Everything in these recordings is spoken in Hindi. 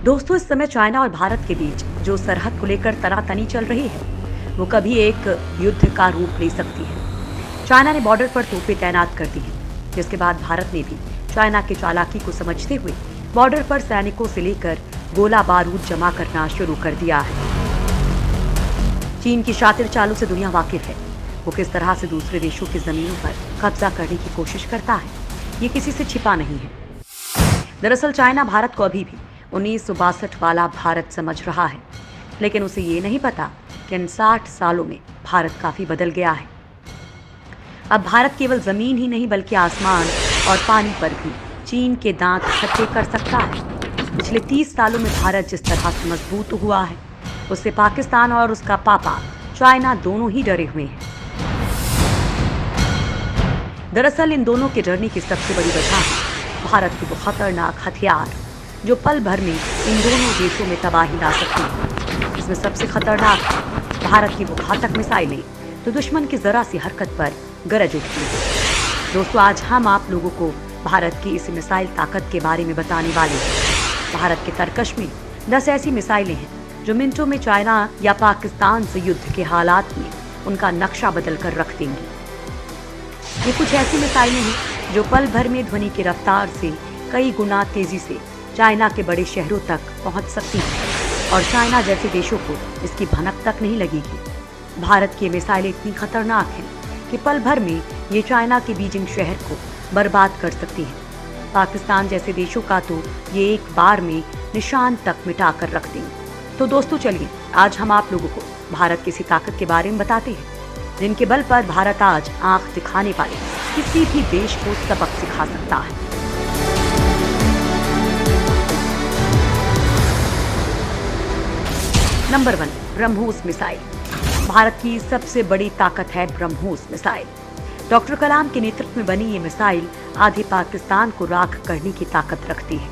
दोस्तों, इस समय चाइना और भारत के बीच जो सरहद को लेकर तनातनी चल रही है वो कभी एक युद्ध का रूप ले सकती है। चाइना ने बॉर्डर पर तोपें तैनात कर दी हैं, जिसके बाद भारत ने भी चाइना की चालाकी को समझते हुए बॉर्डर पर सैनिकों से लेकर गोला बारूद जमा करना शुरू कर दिया है। चीन की शातिर चालों से दुनिया वाकिफ है। वो किस तरह से दूसरे देशों की जमीनों पर कब्जा करने की कोशिश करता है, ये किसी से छिपा नहीं है। दरअसल चाइना भारत को अभी भी 1962 वाला भारत समझ रहा है, लेकिन उसे ये नहीं पता कि इन 60 सालों में भारत काफी बदल गया है। अब भारत केवल जमीन ही नहीं बल्कि आसमान और पानी पर भी चीन के दांत खट्टे कर सकता है। पिछले 30 सालों में भारत जिस तरह से मजबूत हुआ है, उससे पाकिस्तान और उसका पापा चाइना दोनों ही डरे हुए हैं। दरअसल इन दोनों के डरने की सबसे बड़ी वजह है भारत के वो खतरनाक हथियार जो पल भर में इन दोनों देशों में तबाही ला सकते हैं। इसमें सबसे खतरनाक है भारत की वो घातक मिसाइलें जो दुश्मन की जरा सी हरकत पर गरज उठती हैं। दोस्तों, आज हम आप लोगों को भारत की इस मिसाइल ताकत के बारे में बताने वाले हैं। भारत के तरकश में 10 ऐसी मिसाइलें हैं जो मिनटों में चाइना या पाकिस्तान से युद्ध के हालात में उनका नक्शा बदल कर रख देंगी। ये कुछ ऐसी मिसाइलें हैं जो पल भर में ध्वनि की रफ्तार से कई गुना तेजी से चाइना के बड़े शहरों तक पहुंच सकती है और चाइना जैसे देशों को इसकी भनक तक नहीं लगेगी। भारत की मिसाइलें इतनी खतरनाक हैं कि पल भर में ये चाइना के बीजिंग शहर को बर्बाद कर सकती है। पाकिस्तान जैसे देशों का तो ये एक बार में निशान तक मिटा कर रख देंगे। तो दोस्तों, चलिए आज हम आप लोगों को भारत की इसी ताकत के बारे में बताते हैं जिनके बल पर भारत आज आंख दिखाने वाले किसी भी देश को सबक सिखा सकता है। Number 1, BrahMos missile. भारत की सबसे बड़ी ताकत है ब्रह्मोस मिसाइल। डॉक्टर कलाम के नेतृत्व में बनी ये मिसाइल आधे पाकिस्तान को राख करने की ताकत रखती है।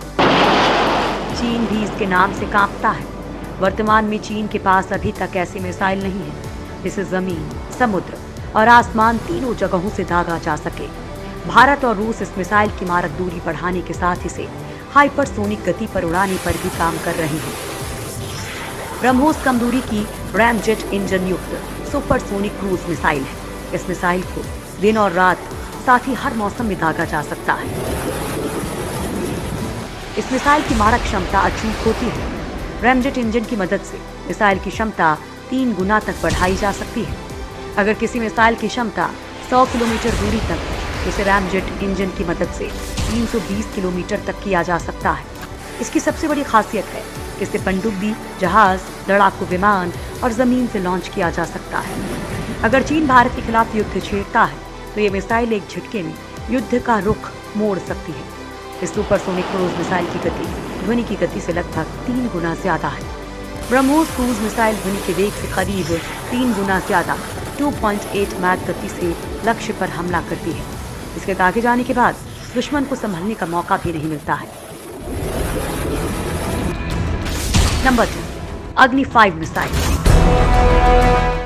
चीन भी इसके नाम से कांपता है। वर्तमान में चीन के पास अभी तक ऐसी मिसाइल नहीं है जिसे जमीन, समुद्र और आसमान तीनों जगहों से दागा जा सके। भारत और रूस इस मिसाइल की मारक दूरी बढ़ाने के साथ इसे हाइपरसोनिक गति पर उड़ाने पर भी काम कर रहे हैं। ब्रह्मोस कम दूरी की रैमजेट इंजन युक्त सुपरसोनिक क्रूज मिसाइल है। इस मिसाइल को दिन और रात साथ ही हर मौसम में दागा जा सकता है। इस मिसाइल की मारक क्षमता अचूक होती है। रैमजेट इंजन की मदद से मिसाइल की क्षमता 3 गुना तक बढ़ाई जा सकती है। अगर किसी मिसाइल की क्षमता 100 किलोमीटर दूरी तक है, तो इसे रैमजेट इंजन की मदद से 320 किलोमीटर तक किया जा सकता है। इसकी सबसे बड़ी खासियत है कि इसे पनडुब्बी, जहाज, लड़ाकू विमान और जमीन से लॉन्च किया जा सकता है। अगर चीन भारत के खिलाफ युद्ध छेड़ता है तो ये मिसाइल एक झटके में युद्ध का रुख मोड़ सकती है। इस सुपरसोनिक क्रूज मिसाइल की गति ध्वनि की गति से लगभग 3 गुना ज्यादा है। ब्रह्मोस क्रूज मिसाइल ध्वनि के वेग से करीब 3 गुना ज्यादा 2.8 मैक गति से लक्ष्य पर हमला करती है। इसके दागे जाने के बाद दुश्मन को संभलने का मौका भी नहीं मिलता है। नंबर 2, अग्नि 5 मिसाइल।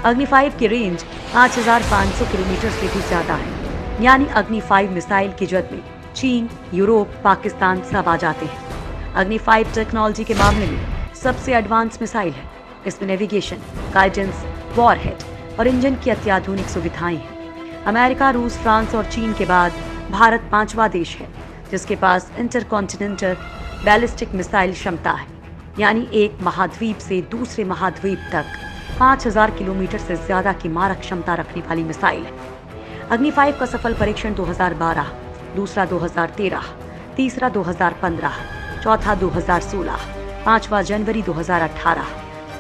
अग्नि 5 की रेंज 5500 किलोमीटर से भी ज्यादा है। यानी अग्नि 5 मिसाइल की जद में चीन, यूरोप, पाकिस्तान सब आ जाते हैं। अग्नि 5 टेक्नोलॉजी के मामले में सबसे एडवांस मिसाइल है। इसमें नेविगेशन, गाइडेंस, वॉरहेड और इंजन की अत्याधुनिक सुविधाएं हैं। अमेरिका, रूस, फ्रांस और चीन के बाद भारत 5वां देश है जिसके पास इंटरकॉन्टिनेंटल बैलिस्टिक मिसाइल क्षमता है। यानी एक महाद्वीप से दूसरे महाद्वीप तक 5000 किलोमीटर से ज्यादा की मारक क्षमता रखने वाली मिसाइल है। अग्नि 5 का सफल परीक्षण 2012, दूसरा 2013, तीसरा 2015, चौथा 2016, 5वां जनवरी 2018,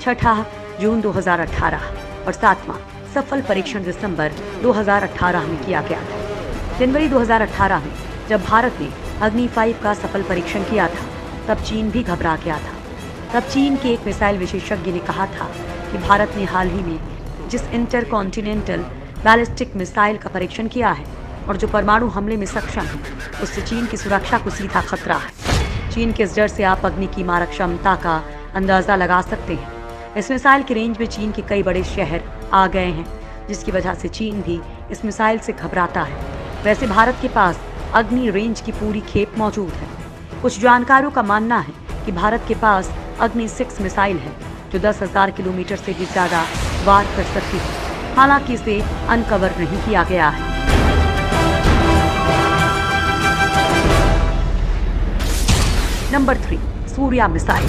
छठा जून 2018 और 7वां सफल परीक्षण दिसंबर 2018 में किया गया था। जनवरी 2018 में जब भारत ने अग्नि 5 का सफल परीक्षण किया था, तब चीन भी घबरा गया था। तब चीन के एक मिसाइल विशेषज्ञ ने कहा था कि भारत ने हाल ही में जिस इंटरकॉन्टिनेंटल बैलिस्टिक मिसाइल का परीक्षण किया है और जो परमाणु हमले में सक्षम है, उससे चीन की सुरक्षा को सीधा खतरा है। चीन के इस डर से आप अग्नि की मारक क्षमता का अंदाजा लगा सकते हैं। इस मिसाइल की रेंज में चीन के कई बड़े शहर आ गए हैं, जिसकी वजह से चीन भी इस मिसाइल से घबराता है। वैसे भारत के पास अग्नि रेंज की पूरी खेप मौजूद है। कुछ जानकारों का मानना है कि भारत के पास अग्नि 6 मिसाइल है जो 10,000 किलोमीटर से भी ज्यादा वार कर सकती है। हालांकि इसे अनकवर नहीं किया गया है। Number 3, Surya missile.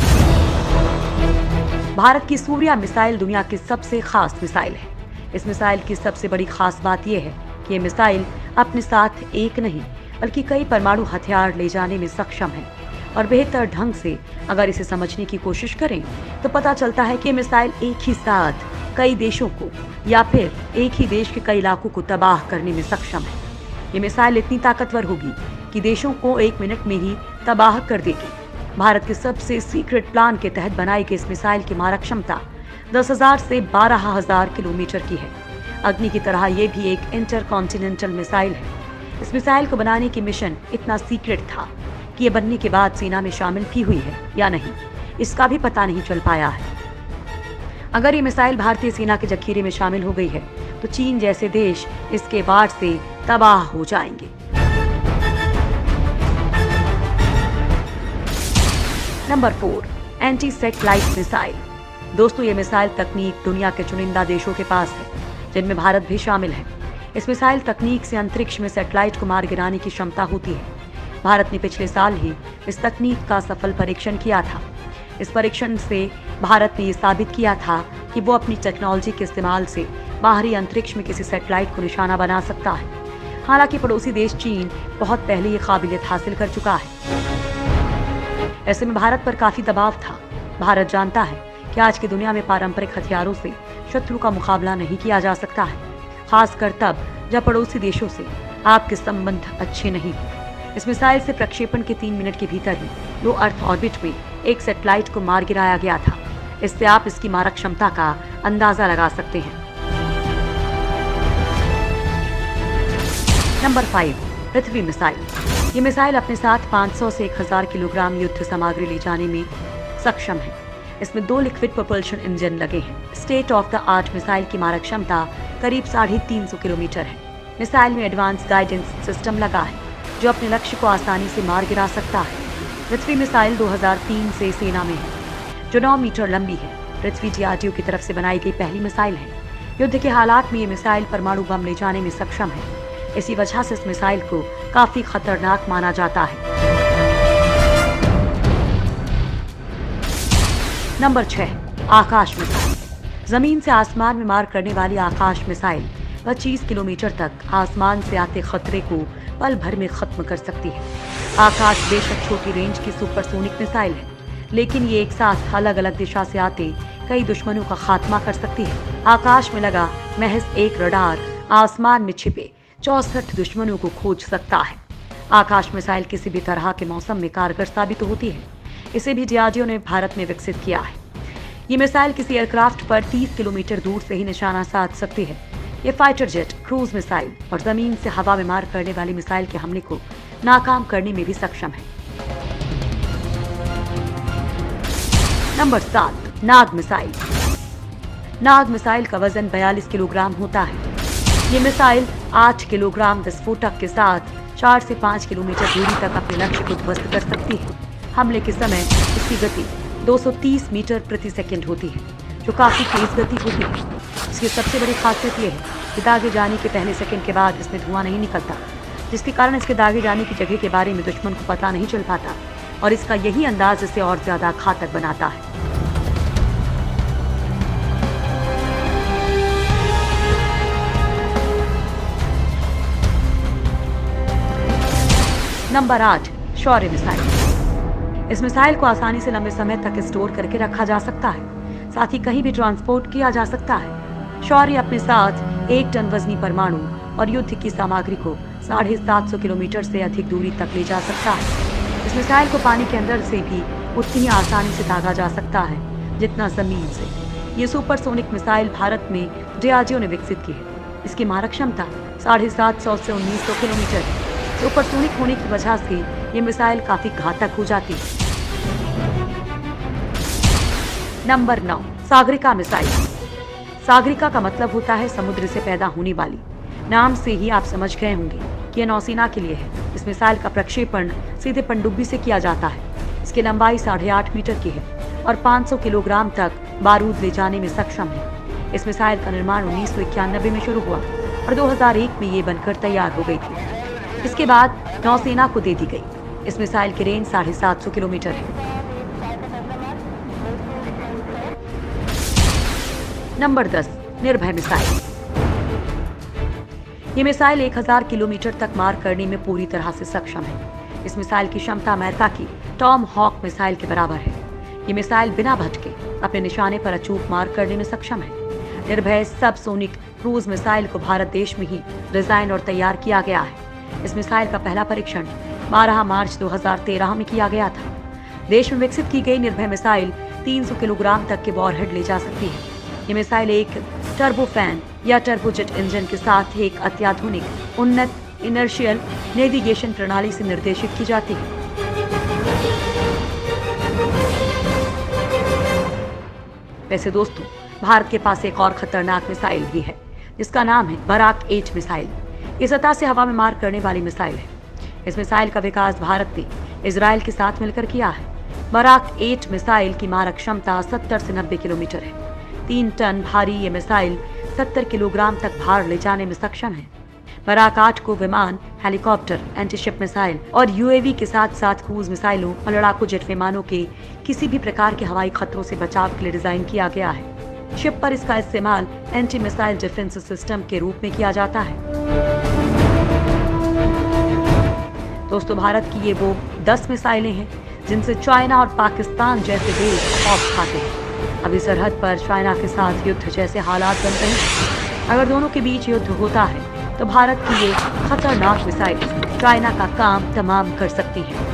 भारत की सूर्या मिसाइल दुनिया की सबसे खास मिसाइल है। इस मिसाइल की सबसे बड़ी खास बात यह है कि यह मिसाइल अपने साथ एक नहीं बल्कि कई परमाणु हथियार ले जाने में सक्षम है। और बेहतर ढंग से अगर इसे समझने की कोशिश करें तो पता चलता है कि यह मिसाइल एक ही साथ कई देशों को या फिर एक ही देश के कई इलाकों को तबाह करने में सक्षम है। ये मिसाइल इतनी ताकतवर होगी कि देशों को 1 मिनट में ही तबाह कर देगी। भारत के सबसे सीक्रेट प्लान के तहत बनाई गई इस मिसाइल की मारक क्षमता 10,000 से 12,000 किलोमीटर की है। अग्नि की तरह ये भी एक इंटरकॉन्टिनेंटल मिसाइल है। इस मिसाइल को बनाने की मिशन इतना सीक्रेट था कि ये बनने के बाद सेना में शामिल भी हुई है या नहीं, इसका भी पता नहीं चल पाया है। अगर ये मिसाइल भारतीय सेना के जखीरे में शामिल हो गई है तो चीन जैसे देश इसके वार से तबाह हो जाएंगे। Number 4, anti satellite missile. दोस्तों, ये मिसाइल तकनीक दुनिया के चुनिंदा देशों के पास है, जिनमें भारत भी शामिल है। इस मिसाइल तकनीक से अंतरिक्ष में सैटेलाइट को मार गिराने की क्षमता होती है। भारत ने पिछले साल ही इस तकनीक का सफल परीक्षण किया था। इस परीक्षण से भारत ने ये साबित किया था कि वो अपनी टेक्नोलॉजी के इस्तेमाल से बाहरी अंतरिक्ष में किसी सैटेलाइट को निशाना बना सकता है। हालांकि पड़ोसी देश चीन बहुत पहले ये काबिलियत हासिल कर चुका है। ऐसे में भारत पर काफी दबाव था। भारत जानता है कि आज की दुनिया में पारंपरिक हथियारों से शत्रु का मुकाबला नहीं किया जा सकता है, खासकर तब जब पड़ोसी देशों से आपके संबंध अच्छे नहीं हो। इस मिसाइल से प्रक्षेपण के 3 मिनट के भीतर ही लो अर्थ ऑर्बिट में एक सैटेलाइट को मार गिराया गया था। इससे आप इसकी मारक क्षमता का अंदाजा लगा सकते हैं। नंबर 5, पृथ्वी मिसाइल। ये मिसाइल अपने साथ 500 से 1000 किलोग्राम युद्ध सामग्री ले जाने में सक्षम है। इसमें 2 लिक्विड propulsion इंजन लगे हैं। State of the art missile की मारक क्षमता करीब 350 किलोमीटर है। मिसाइल में एडवांस गाइडेंस सिस्टम लगा है जो अपने लक्ष्य को आसानी से मार गिरा सकता है। पृथ्वी मिसाइल 2003 से सेना में है, जो 9 मीटर लंबी है। पृथ्वी DRDO की तरफ से बनाई गई पहली मिसाइल है। युद्ध के हालात में ये मिसाइल परमाणु बम ले जाने में सक्षम है। इसी वजह से इस मिसाइल को काफी खतरनाक माना जाता है। नंबर 6, आकाश मिसाइल। जमीन से आसमान में मार करने वाली आकाश मिसाइल 25 किलोमीटर तक आसमान से आते खतरे को पल भर में खत्म कर सकती है। आकाश बेशक छोटी रेंज की सुपरसोनिक मिसाइल है, लेकिन ये एक साथ अलग अलग दिशा से आते कई दुश्मनों का खात्मा कर सकती है। आकाश में लगा महज एक रडार आसमान में छिपे 64 दुश्मनों को खोज सकता है। आकाश मिसाइल किसी भी तरह के मौसम में कारगर साबित होती है। इसे भी DRDO ने भारत में विकसित किया है। ये मिसाइल किसी एयरक्राफ्ट पर 30 किलोमीटर दूर से ही निशाना साध सकती है। ये फाइटर जेट, क्रूज मिसाइल और जमीन से हवा में मार करने वाली मिसाइल के हमले को नाकाम करने में भी सक्षम है। नंबर 7, नाग मिसाइल। नाग मिसाइल का वजन 42 किलोग्राम होता है। ये मिसाइल 8 किलोग्राम विस्फोटक के साथ 4 से 5 किलोमीटर दूरी तक अपने लक्ष्य को ध्वस्त कर सकती है। हमले के समय इसकी गति 230 मीटर प्रति सेकंड होती है, जो काफी तेज गति होती है। इसकी सबसे बड़ी खासियत यह है कि दागे जाने के पहले सेकंड के बाद इसमें धुआं नहीं निकलता, जिसके कारण इसके दागे जाने की जगह के बारे में दुश्मन को पता नहीं चल पाता और इसका यही अंदाज इसे और ज्यादा घातक बनाता है। नंबर 8, शौर्य मिसाइल। इस मिसाइल को आसानी से लंबे समय तक स्टोर करके रखा जा सकता है, साथ ही कहीं भी ट्रांसपोर्ट किया जा सकता है। शौर्य अपने साथ 1 टन वजनी परमाणु और युद्ध की सामग्री को 750 किलोमीटर से अधिक दूरी तक ले जा सकता है। इस मिसाइल को पानी के अंदर से भी उतनी ही आसानी से दागा जा सकता है जितना जमीन से। ये सुपरसोनिक मिसाइल भारत में DRDO ने विकसित की है। इसकी मारक क्षमता 750 से 1900 किलोमीटर है। सुपरसोनिक होने की वजह से ये मिसाइल काफी घातक हो जाती है। Number 9, Sagarika missile. सागरिका का मतलब होता है समुद्र से पैदा होने वाली। नाम से ही आप समझ गए होंगे कि यह नौसेना के लिए है। इस मिसाइल का प्रक्षेपण सीधे पनडुब्बी से किया जाता है। इसकी लंबाई 8.5 मीटर की है और 500 किलोग्राम तक बारूद ले जाने में सक्षम है। इस मिसाइल का निर्माण 1991 में शुरू हुआ और 2001 में ये बनकर तैयार हो गई थी। इसके बाद नौसेना को दे दी गई। इस मिसाइल की रेंज 750 किलोमीटर है। नंबर 10, निर्भय मिसाइल। ये मिसाइल 1000 किलोमीटर तक मार करने में पूरी तरह से सक्षम है। इस मिसाइल की क्षमता अमेरिका की टॉम हॉक मिसाइल के बराबर है। ये मिसाइल बिना भटके अपने निशाने पर अचूक मार करने में सक्षम है। निर्भय सबसोनिक क्रूज मिसाइल को भारत देश में ही डिजाइन और तैयार किया गया है। इस मिसाइल का पहला परीक्षण 12 मार्च 2013 में किया गया था। देश में विकसित की गई निर्भय मिसाइल 300 किलोग्राम तक के वॉरहेड ले जा सकती है। ये मिसाइल एक टर्बोफैन या टर्बोजेट इंजन के साथ एक अत्याधुनिक उन्नत इनर्शियल नेविगेशन प्रणाली से निर्देशित की जाती है। वैसे दोस्तों, भारत के पास एक और खतरनाक मिसाइल भी है जिसका नाम है बराक 8 मिसाइल। ये सतह से हवा में मार करने वाली मिसाइल है। इस मिसाइल का विकास भारत ने इजराइल के साथ मिलकर किया है। बराक 8 मिसाइल की मारक क्षमता 70 से 90 किलोमीटर है। 3 टन भारी ये मिसाइल 70 किलोग्राम तक भार ले जाने में सक्षम है। बराक 8 को विमान, हेलीकॉप्टर, एंटीशिप मिसाइल और यूएवी के साथ साथ क्रूज मिसाइलों और लड़ाकू जेट विमानों के किसी भी प्रकार के हवाई खतरों से बचाव के लिए डिजाइन किया गया है। शिप पर इसका इस्तेमाल एंटी मिसाइल डिफेंस सिस्टम के रूप में किया जाता है। दोस्तों, भारत की ये वो 10 मिसाइलें हैं जिनसे चाइना और पाकिस्तान जैसे देश खौफ खाते हैं। अभी सरहद पर चाइना के साथ युद्ध जैसे हालात बन रहे हैं। अगर दोनों के बीच युद्ध होता है तो भारत की ये खतरनाक मिसाइल चाइना का काम तमाम कर सकती है।